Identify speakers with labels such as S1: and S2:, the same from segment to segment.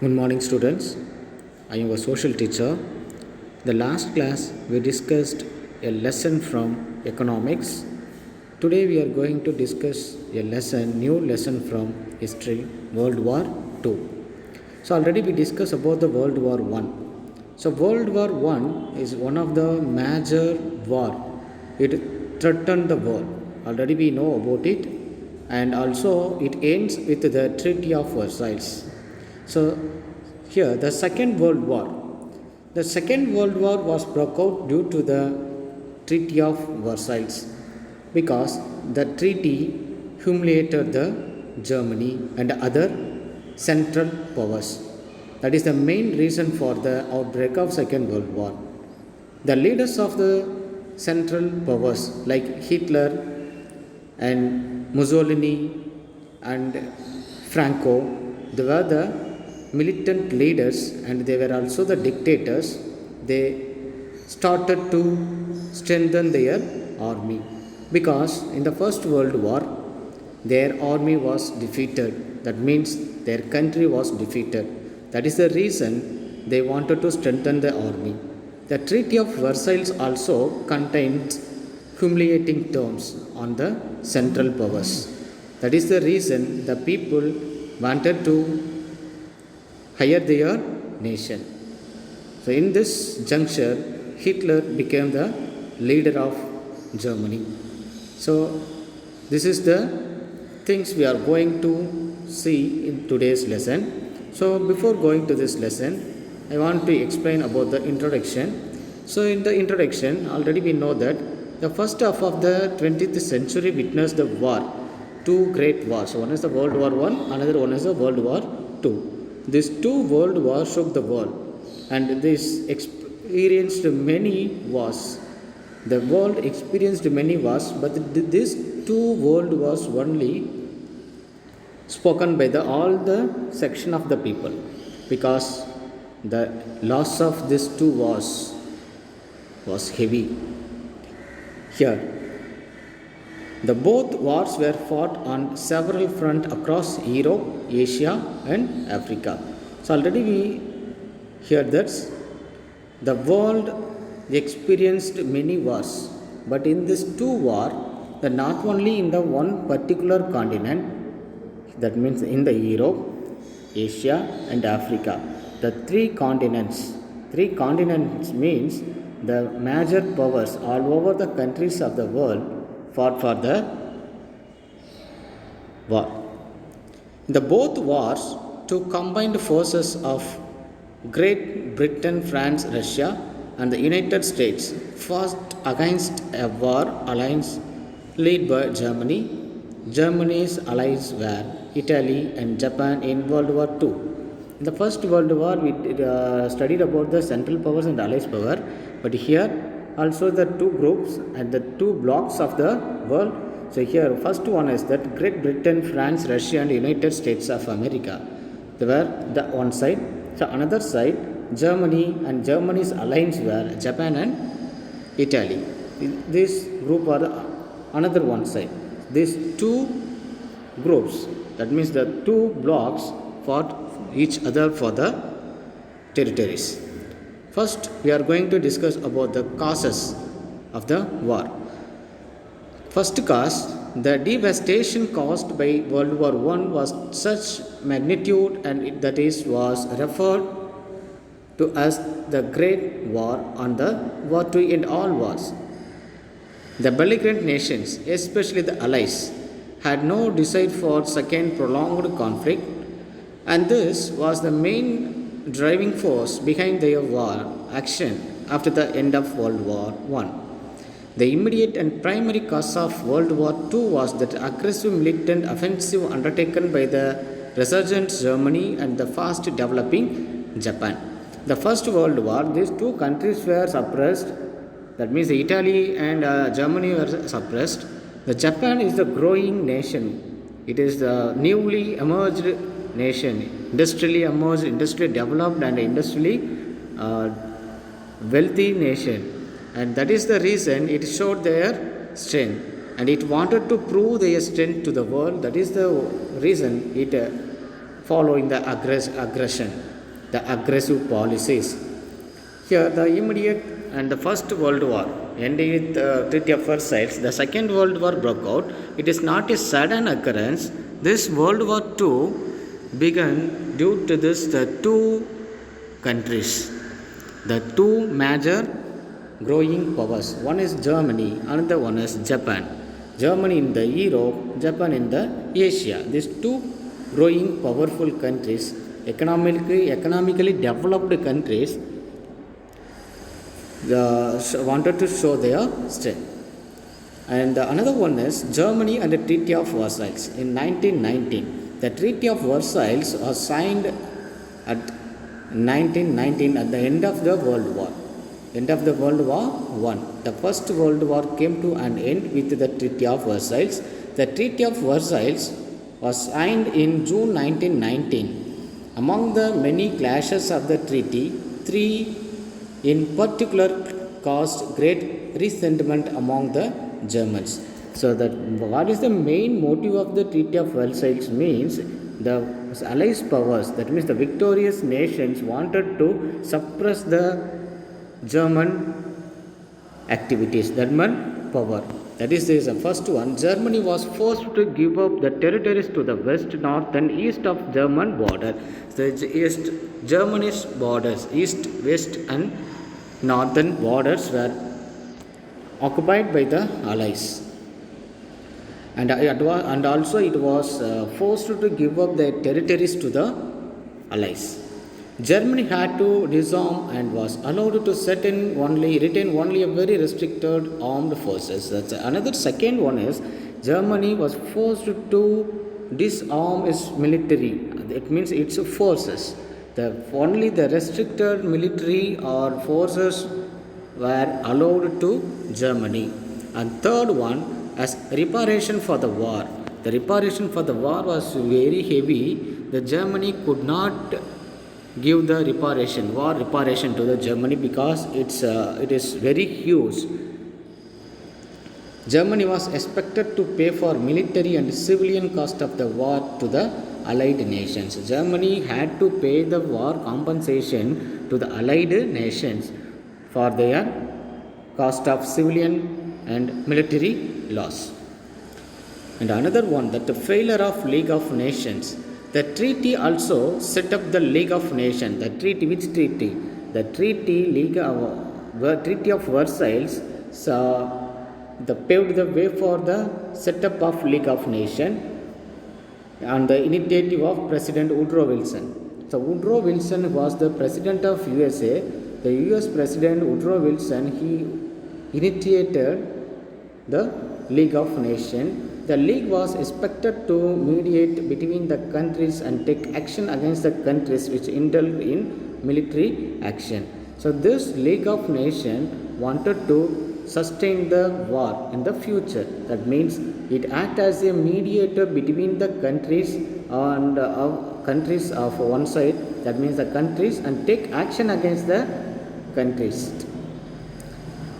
S1: Good morning, students. I am a social teacher. The last class we discussed a lesson from economics. Today we are going to discuss new lesson from history, World War II. So already we discussed about the World War I. So World War I is one of the major war. It threatened the world. Already we know about it, and also it ends with the Treaty of Versailles. So here the Second World War. The Second World War was broke out due to the Treaty of Versailles because the treaty humiliated the Germany and other central powers. That is the main reason for the outbreak of Second World War. The leaders of the central powers like Hitler and Mussolini and Franco, they were the militant leaders and they were also the dictators. They started to strengthen their army because in the First World War their army was defeated. That means their country was defeated. That is the reason they wanted to strengthen the army. The Treaty of Versailles also contains humiliating terms on the central powers. That is the reason the people wanted to hire their nation. So in this juncture, Hitler became the leader of Germany. So this is the things we are going to see in today's lesson. So before going to this lesson, I want to explain about the introduction. So in the introduction, already we know that the first half of the 20th century witnessed the war, two great wars. One is the World War I, another one is the World War II. These two world wars shook the world and this experienced many wars. The world experienced many wars, but these two world wars only spoken by all the section of the people because the loss of these two wars was heavy. Here, the both wars were fought on several fronts across Europe, Asia and Africa. So already we hear that the world experienced many wars, but in this two war, not only in the one particular continent, that means in the Europe, Asia and Africa, the three continents means the major powers all over the countries of the world fought for the war. The both wars, two combined forces of Great Britain, France, Russia and the United States fought against a war alliance led by Germany. Germany's allies were Italy and Japan in World War II. In the First World War, we studied about the Central Powers and Allies power, but here also the two groups and the two blocks of the world. So here first one is that Great Britain, France, Russia and United States of America. They were the one side. So another side, Germany and Germany's allies were Japan and Italy. This group are another one side. These two groups, that means the two blocks fought each other for the territories. First, we are going to discuss about the causes of the war. First cause, the devastation caused by World War I was such magnitude and that was referred to as the Great War on the War to end all wars. The belligerent nations, especially the Allies, had no desire for second prolonged conflict, and this was the main driving force behind their war action after the end of World War I. The immediate and primary cause of World War II was the aggressive militant offensive undertaken by the resurgent Germany and the fast developing Japan. The First World War, these two countries were suppressed. That means Italy and Germany were suppressed. The Japan is the growing nation. It is the newly emerged nation, industrially emerged, industrially developed and industrially wealthy nation. And that is the reason it showed their strength and it wanted to prove their strength to the world. That is the reason it following the the aggressive policies. Here, the immediate and the First World War ending with the Treaty of Versailles. The Second World War broke out. It is not a sudden occurrence. This World War II began due to the two countries, the two major growing powers. One is Germany, another one is Japan. Germany in the Europe, Japan in the Asia. These two growing powerful countries, economically developed countries, wanted to show their strength. And another one is Germany and the Treaty of Versailles in 1919. The Treaty of Versailles was signed at 1919 at the end of the World War. End of the World War I. The First World War came to an end with the Treaty of Versailles. The Treaty of Versailles was signed in June 1919. Among the many clashes of the treaty, three in particular caused great resentment among the Germans. So, what is the main motive of the Treaty of Versailles means the Allies powers, that means the victorious nations, wanted to suppress the German activities, German power. That is the first one. Germany was forced to give up the territories to the west, north, and east of German border. The east Germany's borders, east, west, and northern borders were occupied by the Allies. And also it was forced to give up their territories to the Allies. Germany had to disarm and was allowed to retain only a very restricted armed forces. That's another. Second one is Germany was forced to disarm its military. It means its forces. Only the restricted military or forces were allowed to Germany. And third one, as reparation for the war. The reparation for the war was very heavy. The Germany could not give the war reparation to the Germany because it is very huge. Germany was expected to pay for military and civilian cost of the war to the Allied nations. Germany had to pay the war compensation to the Allied nations for their cost of civilian and military loss. And another one, that the failure of League of Nations. The treaty also set up the League of Nations. The treaty, which treaty? The Treaty of Versailles paved the way for the setup of League of Nations on the initiative of President Woodrow Wilson. So Woodrow Wilson was the president of USA. The US President Woodrow Wilson, he initiated the League of Nations. The League was expected to mediate between the countries and take action against the countries which indulged in military action. So this League of Nations wanted to sustain the war in the future. That means it acted as a mediator between the countries and countries of one side. That means the countries, and take action against the countries.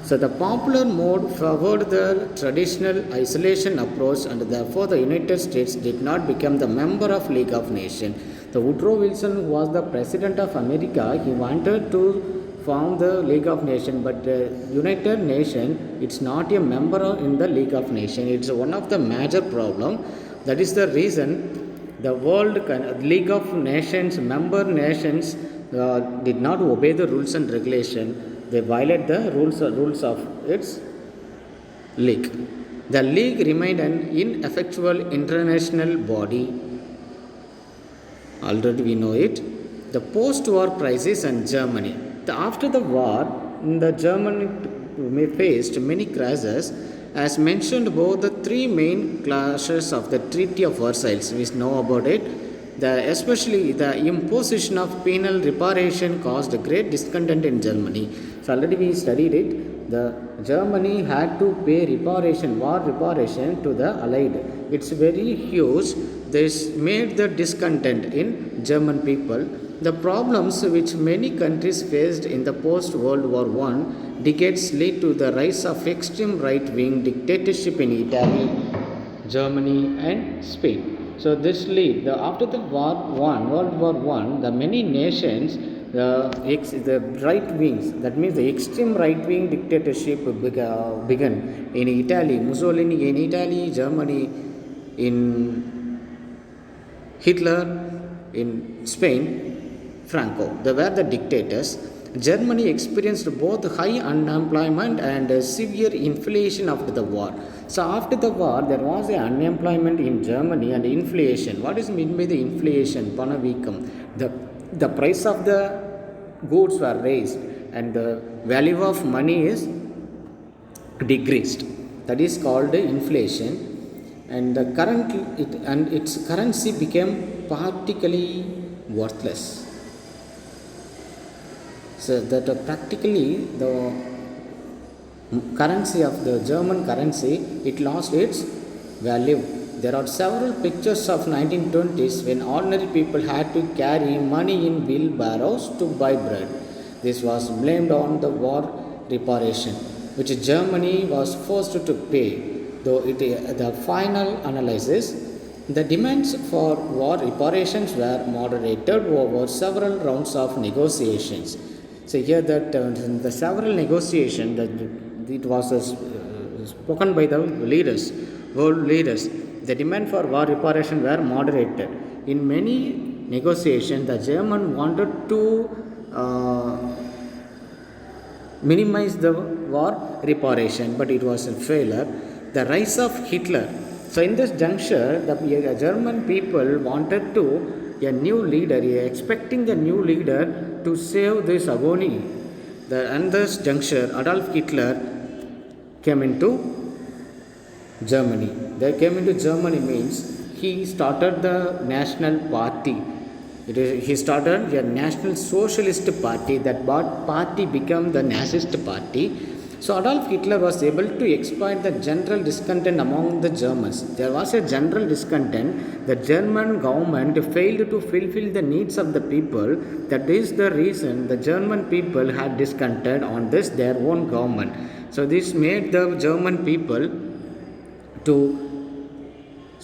S1: So the popular mode favored the traditional isolation approach, and therefore the United States did not become the member of League of Nations. The Woodrow Wilson was the president of America. He wanted to form the League of Nations, but United Nations, it's not a member in the League of Nations. It's one of the major problem. That is the reason the League of Nations member nations did not obey the rules and regulation. They violate the rules of its league. The league remained an ineffectual international body. Already we know it. The post-war crisis in Germany. After the war, the Germany faced many crises. As mentioned above, the three main clashes of the Treaty of Versailles, we know about it. Especially the imposition of penal reparation caused great discontent in Germany. So already we studied it. The Germany had to pay war reparation to the Allied. It's very huge. This made the discontent in German people. The problems which many countries faced in the post-World War I decades led to the rise of extreme right-wing dictatorship in Italy, Germany, and Spain. So this lead after the World War One, the many nations, the right wings, that means the extreme right wing dictatorship began in Italy. Mussolini in Italy, Germany in Hitler in Spain, Franco. They were the dictators. Germany experienced both high unemployment and severe inflation after the war. So after the war, there was a unemployment in Germany and inflation. What is meant by the inflation? Panavikam. The price of the goods were raised and the value of money is decreased. That is called inflation. And its currency became practically worthless. So that practically the currency of the German currency, it lost its value. There are several pictures of 1920s when ordinary people had to carry money in wheelbarrows to buy bread. This was blamed on the war reparation, which Germany was forced to pay. Though the final analysis, the demands for war reparations were moderated over several rounds of negotiations. So here that the several negotiations that it was spoken by the leaders, world leaders, the demand for war reparation were moderated. In many negotiations, the German wanted to minimize the war reparation, but it was a failure. The rise of Hitler. So in this juncture, the German people wanted to a new leader, expecting the new leader to save this agony. In this juncture, Adolf Hitler came into Germany. They came into Germany means he started the National Party. He started a National Socialist Party. That party became the Nazist Party. So Adolf Hitler was able to exploit the general discontent among the Germans. There was a general discontent. The German government failed to fulfill the needs of the people. That is the reason the German people had discontent on this their own government. So this made the German people to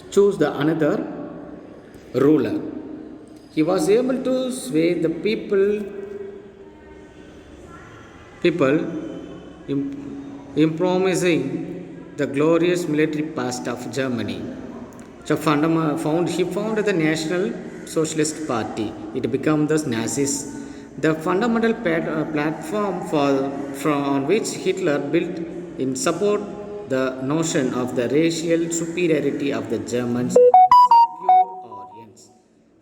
S1: choose the another ruler. He was able to sway the people promising the glorious military past of Germany. So he founded the National Socialist Party. It became the Nazis. The fundamental platform on which Hitler built in support the notion of the racial superiority of the Germans, pure Aryan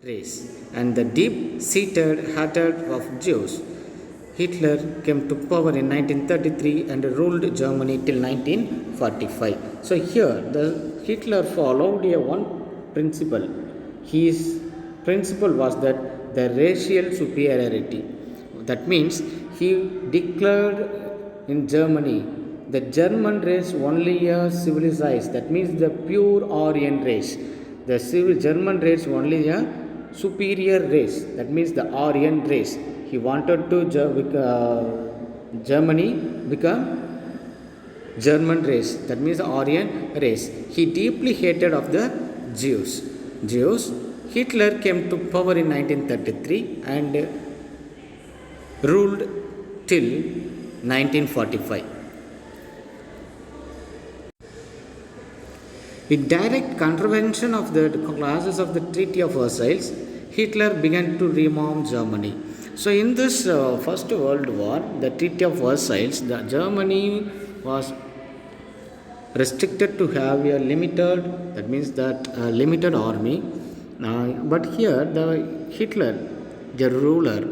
S1: race, and the deep-seated hatred of Jews. Hitler came to power in 1933 and ruled Germany till 1945. So here Hitler followed one principle. His principle was that the racial superiority. That means he declared in Germany the German race only a civilized. That means the pure Aryan race. The German race only a superior race. That means the Aryan race. He wanted to Germany become German race. That means Aryan race. He deeply hated of the Jews. Hitler came to power in 1933 and ruled till 1945. In direct contravention of the clauses of the Treaty of Versailles, Hitler began to reform Germany. So in this First World War, the Treaty of Versailles, the Germany was restricted to have a limited, that means that limited army. But here the Hitler, the ruler,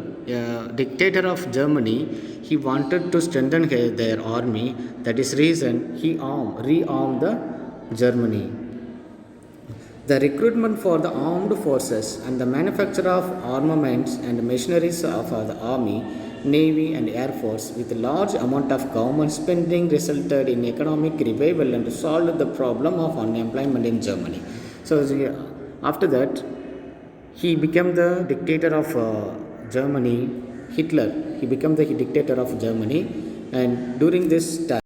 S1: dictator of Germany, he wanted to strengthen their army. That is reason he rearmed the Germany. The recruitment for the armed forces and the manufacture of armaments and machineries of the army, navy and air force with a large amount of government spending resulted in economic revival and solved the problem of unemployment in Germany. So after that, he became the dictator of Germany. Hitler, he became the dictator of Germany, and during this time